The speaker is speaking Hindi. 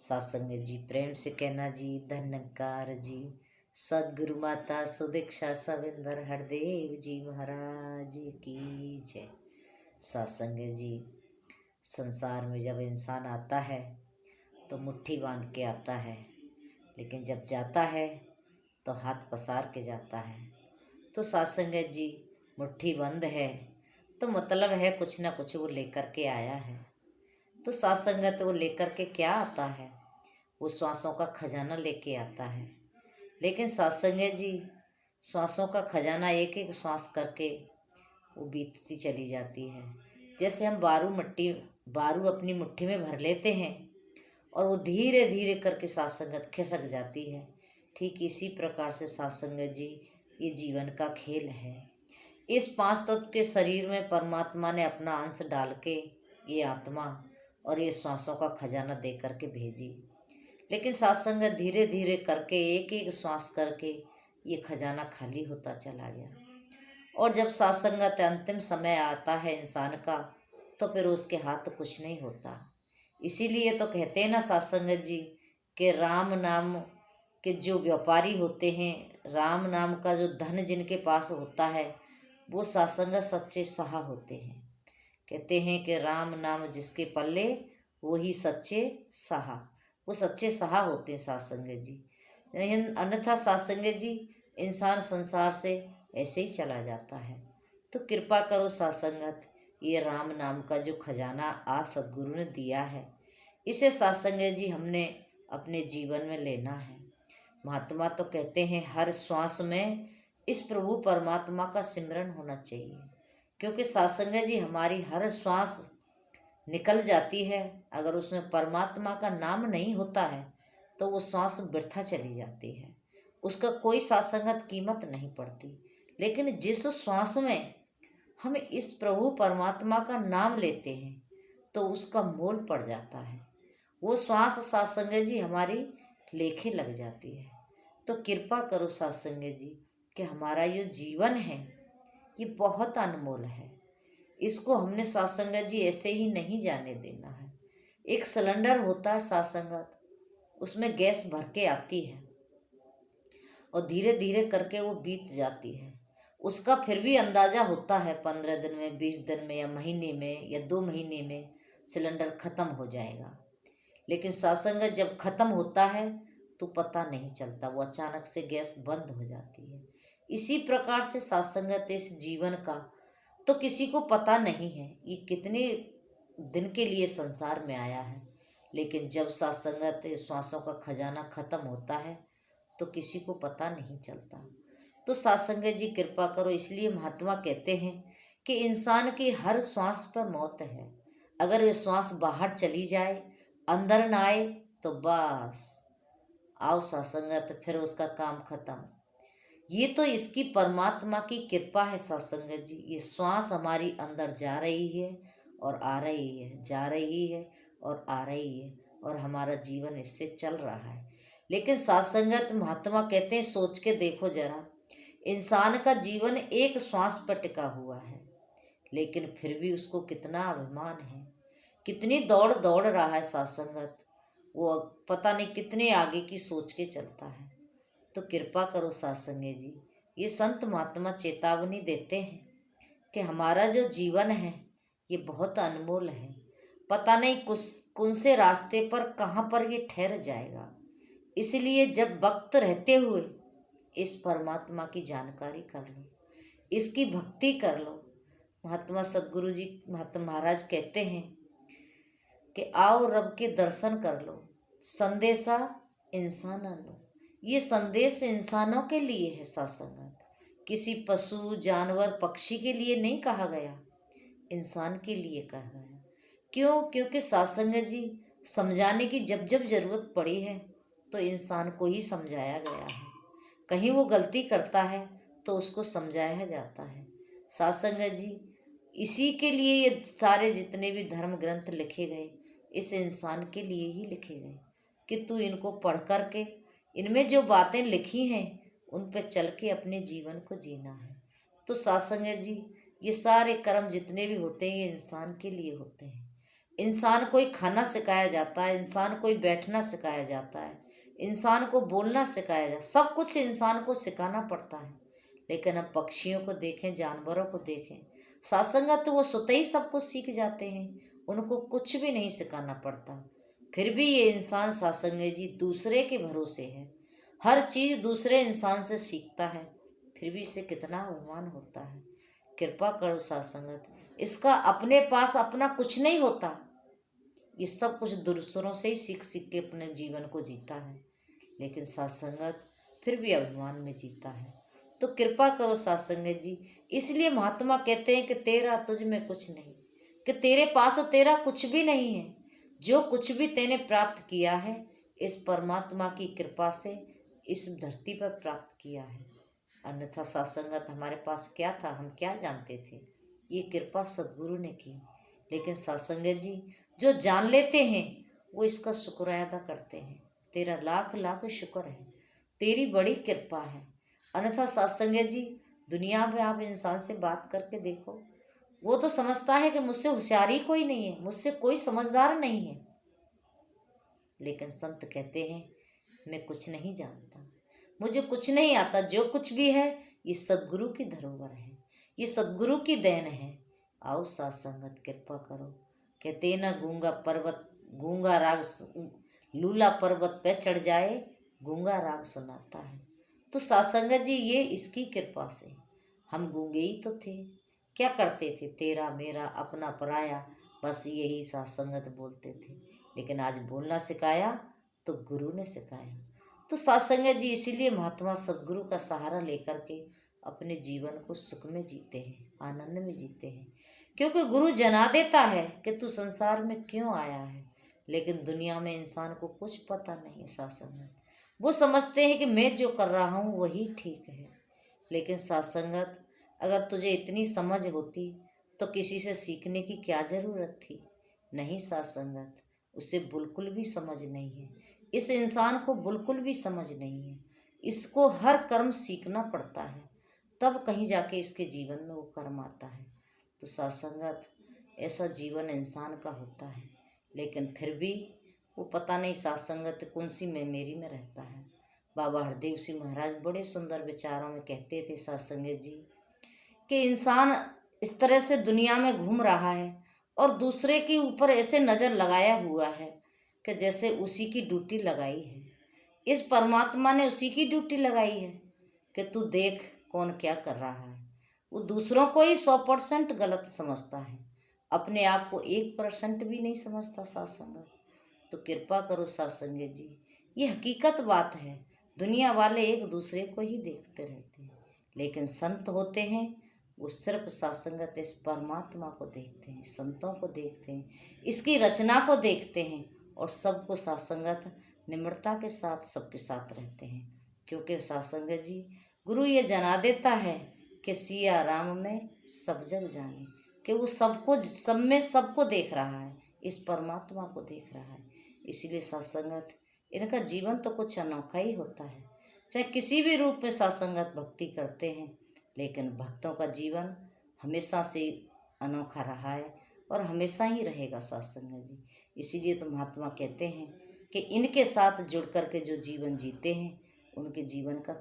सत्संग जी प्रेम से कहना जी, धन्यकार जी। सदगुरु माता सुदीक्षा सविंदर हरदेव जी महाराज की जय। सत्संग जी, संसार में जब इंसान आता है तो मुट्ठी बांध के आता है, लेकिन जब जाता है तो हाथ पसार के जाता है। तो सत्संग जी, मुट्ठी बंद है तो मतलब है कुछ ना कुछ वो लेकर के आया है। तो सत्संगत वो लेकर के क्या आता है? वो श्वासों का खजाना लेके आता है। लेकिन सत्संग जी, श्वासों का खजाना एक एक श्वास करके वो बीतती चली जाती है। जैसे हम बारू अपनी मुट्ठी में भर लेते हैं और वो धीरे धीरे करके सत्संगत खिसक जाती है। ठीक इसी प्रकार से सत्संग जी, ये जीवन का खेल है। इस पांच तत्व के शरीर में परमात्मा ने अपना अंश डाल के ये आत्मा और ये श्वासों का खजाना दे करके भेजी। लेकिन सत्संग धीरे धीरे करके एक एक श्वास करके ये खजाना खाली होता चला गया। और जब सत्संगत अंतिम समय आता है इंसान का, तो फिर उसके हाथ कुछ नहीं होता। इसीलिए तो कहते हैं ना सत्संग जी कि राम नाम के जो व्यापारी होते हैं, राम नाम का जो धन जिनके पास होता है, वो सत्संग सच्चे सहा होते हैं। कहते हैं कि राम नाम जिसके पल्ले वही सच्चे सहा, वो सच्चे सहा होते हैं सत्संग जी। लेकिन अन्यथा सत्संग जी, इंसान संसार से ऐसे ही चला जाता है। तो कृपा करो सत्संगत, ये राम नाम का जो खजाना आज सदगुरु ने दिया है, इसे सत्संग जी हमने अपने जीवन में लेना है। महात्मा तो कहते हैं हर श्वास में इस प्रभु परमात्मा का सिमरन होना चाहिए, क्योंकि सत्संग जी हमारी हर श्वास निकल जाती है, अगर उसमें परमात्मा का नाम नहीं होता है तो वो श्वास व्यर्थ चली जाती है, उसका कोई सत्संगत कीमत नहीं पड़ती। लेकिन जिस श्वास में हम इस प्रभु परमात्मा का नाम लेते हैं तो उसका मोल पड़ जाता है। वो श्वास सत्संग जी हमारी लेखे लग जाती है। तो कृपा करो सत्संग जी कि हमारा ये जीवन है ये बहुत अनमोल है, इसको हमने सत्संग जी ऐसे ही नहीं जाने देना है। एक सिलेंडर होता है सत्संगत, उसमें गैस भर के आती है और धीरे धीरे करके वो बीत जाती है। उसका फिर भी अंदाज़ा होता है 15 दिन में, 20 दिन में, या महीने में, या 2 महीने में सिलेंडर ख़त्म हो जाएगा। लेकिन सत्संग जब ख़त्म होता है तो पता नहीं चलता, वो अचानक से गैस बंद हो जाती है। इसी प्रकार से सत्संगत इस जीवन का तो किसी को पता नहीं है ये कितने दिन के लिए संसार में आया है। लेकिन जब सत्संगत श्वासों का खजाना खत्म होता है तो किसी को पता नहीं चलता। तो सत्संग जी कृपा करो, इसलिए महात्मा कहते हैं कि इंसान की हर श्वास पर मौत है। अगर ये श्वास बाहर चली जाए, अंदर ना आए, तो बस आओ सत्संगत, फिर उसका काम खत्म। ये तो इसकी परमात्मा की कृपा है सत्संग जी। ये श्वास हमारी अंदर जा रही है और आ रही है, जा रही है और आ रही है, और हमारा जीवन इससे चल रहा है। लेकिन सत्संगत महात्मा कहते हैं सोच के देखो जरा, इंसान का जीवन एक श्वास पर टिका हुआ है, लेकिन फिर भी उसको कितना अभिमान है, कितनी दौड़ दौड़ रहा है सत्संगत, वो पता नहीं कितने आगे की सोच के चलता है। तो कृपा करो सत्संग जी, ये संत महात्मा चेतावनी देते हैं कि हमारा जो जीवन है ये बहुत अनमोल है। पता नहीं कौन से रास्ते पर कहाँ पर ये ठहर जाएगा। इसलिए जब वक्त रहते हुए इस परमात्मा की जानकारी कर लो, इसकी भक्ति कर लो। महात्मा सदगुरु जी महात्मा महाराज कहते हैं कि आओ रब के दर्शन कर लो, संदेशा इंसान लो। ये संदेश इंसानों के लिए है सत्संग, किसी पशु जानवर पक्षी के लिए नहीं कहा गया, इंसान के लिए कहा गया। क्यों? क्योंकि सत्संग जी समझाने की जब जब जरूरत पड़ी है तो इंसान को ही समझाया गया है। कहीं वो गलती करता है तो उसको समझाया जाता है। सत्संग जी इसी के लिए ये सारे जितने भी धर्म ग्रंथ लिखे गए, इस इंसान के लिए ही लिखे गए कि तू इनको पढ़ कर के इनमें जो बातें लिखी हैं उन पर चल के अपने जीवन को जीना है। तो सत्संग जी ये सारे कर्म जितने भी होते हैं ये इंसान के लिए होते हैं। इंसान को ही खाना सिखाया जाता है, इंसान को ही बैठना सिखाया जाता है, इंसान को बोलना सिखाया जाता है, सब कुछ इंसान को सिखाना पड़ता है। लेकिन अब पक्षियों को देखें, जानवरों को देखें, सत्संगत तो वो स्वतः ही सब कुछ सीख जाते हैं, उनको कुछ भी नहीं सिखाना पड़ता। फिर भी ये इंसान सत्संग जी दूसरे के भरोसे है, हर चीज दूसरे इंसान से सीखता है, फिर भी इसे कितना अभिमान होता है। कृपा करो सत्संगत, इसका अपने पास अपना कुछ नहीं होता, ये सब कुछ दूसरों से ही सीख सीख के अपने जीवन को जीता है। लेकिन सत्संगत फिर भी अभिमान में जीता है। तो कृपा करो सत्संगत जी, इसलिए महात्मा कहते हैं कि तेरा तुझ में कुछ नहीं, कि तेरे पास तेरा कुछ भी नहीं है। जो कुछ भी तेने प्राप्त किया है इस परमात्मा की कृपा से इस धरती पर प्राप्त किया है। अन्यथा सत्संगत हमारे पास क्या था, हम क्या जानते थे। ये कृपा सद्गुरु ने की। लेकिन सत्संगत जी जो जान लेते हैं वो इसका शुक्र अदा करते हैं। तेरा लाख लाख शुक्र है, तेरी बड़ी कृपा है। अन्यथा सत्संगत जी दुनिया में आप इंसान से बात करके देखो, वो तो समझता है कि मुझसे होशियार ही कोई नहीं है, मुझसे कोई समझदार नहीं है। लेकिन संत कहते हैं मैं कुछ नहीं जानता, मुझे कुछ नहीं आता, जो कुछ भी है ये सद्गुरु की धरोहर है, ये सद्गुरु की देन है। आओ सत्संगत कृपा करो। कहते ना गूंगा पर्वत, गूंगा राग लूला पर्वत पे चढ़ जाए, गूंगा राग सुनाता है। तो सत्संगत जी ये इसकी कृपा से, हम गूंगे ही तो थे, क्या करते थे, तेरा मेरा अपना पराया, बस यही सत्संगत बोलते थे। लेकिन आज बोलना सिखाया तो गुरु ने सिखाया। तो सत्संगत जी इसीलिए महात्मा सदगुरु का सहारा लेकर के अपने जीवन को सुख में जीते हैं, आनंद में जीते हैं। क्योंकि गुरु जना देता है कि तू संसार में क्यों आया है। लेकिन दुनिया में इंसान को कुछ पता नहीं है सत्संगत, वो समझते हैं कि मैं जो कर रहा हूँ वही ठीक है। लेकिन सत्संगत अगर तुझे इतनी समझ होती तो किसी से सीखने की क्या ज़रूरत थी। नहीं सत्संगत, उसे बिल्कुल भी समझ नहीं है, इस इंसान को बिल्कुल भी समझ नहीं है। इसको हर कर्म सीखना पड़ता है, तब कहीं जाके इसके जीवन में वो कर्म आता है। तो सत्संगत ऐसा जीवन इंसान का होता है। लेकिन फिर भी वो पता नहीं सत्संगत कौन सी मेमोरी में रहता है। बाबा हरदेव सिंह महाराज बड़े सुंदर विचारों में कहते थे सत्संगत जी कि इंसान इस तरह से दुनिया में घूम रहा है और दूसरे के ऊपर ऐसे नज़र लगाया हुआ है कि जैसे उसी की ड्यूटी लगाई है। इस परमात्मा ने उसी की ड्यूटी लगाई है कि तू देख कौन क्या कर रहा है। वो दूसरों को ही 100% गलत समझता है, अपने आप को 1% भी नहीं समझता सत्संगत। तो कृपा करो सत्संगत जी, ये हकीकत बात है। दुनिया वाले एक दूसरे को ही देखते रहते हैं, लेकिन संत होते हैं वो सिर्फ सत्संगत इस परमात्मा को देखते हैं, संतों को देखते हैं, इसकी रचना को देखते हैं और सबको सत्संगत निम्रता के साथ सबके साथ रहते हैं। क्योंकि सत्संगत जी गुरु ये जना देता है कि सिया राम में सब जग जाने, कि वो सबको सब में सबको देख रहा है, इस परमात्मा को देख रहा है। इसीलिए सत्संगत इनका जीवन तो कुछ अनोखा ही होता है। चाहे किसी भी रूप में सत्संगत भक्ति करते हैं, लेकिन भक्तों का जीवन हमेशा से अनोखा रहा है और हमेशा ही रहेगा सत्संगत जी। इसीलिए तो महात्मा कहते हैं कि इनके साथ जुड़ कर के जो जीवन जीते हैं उनके जीवन का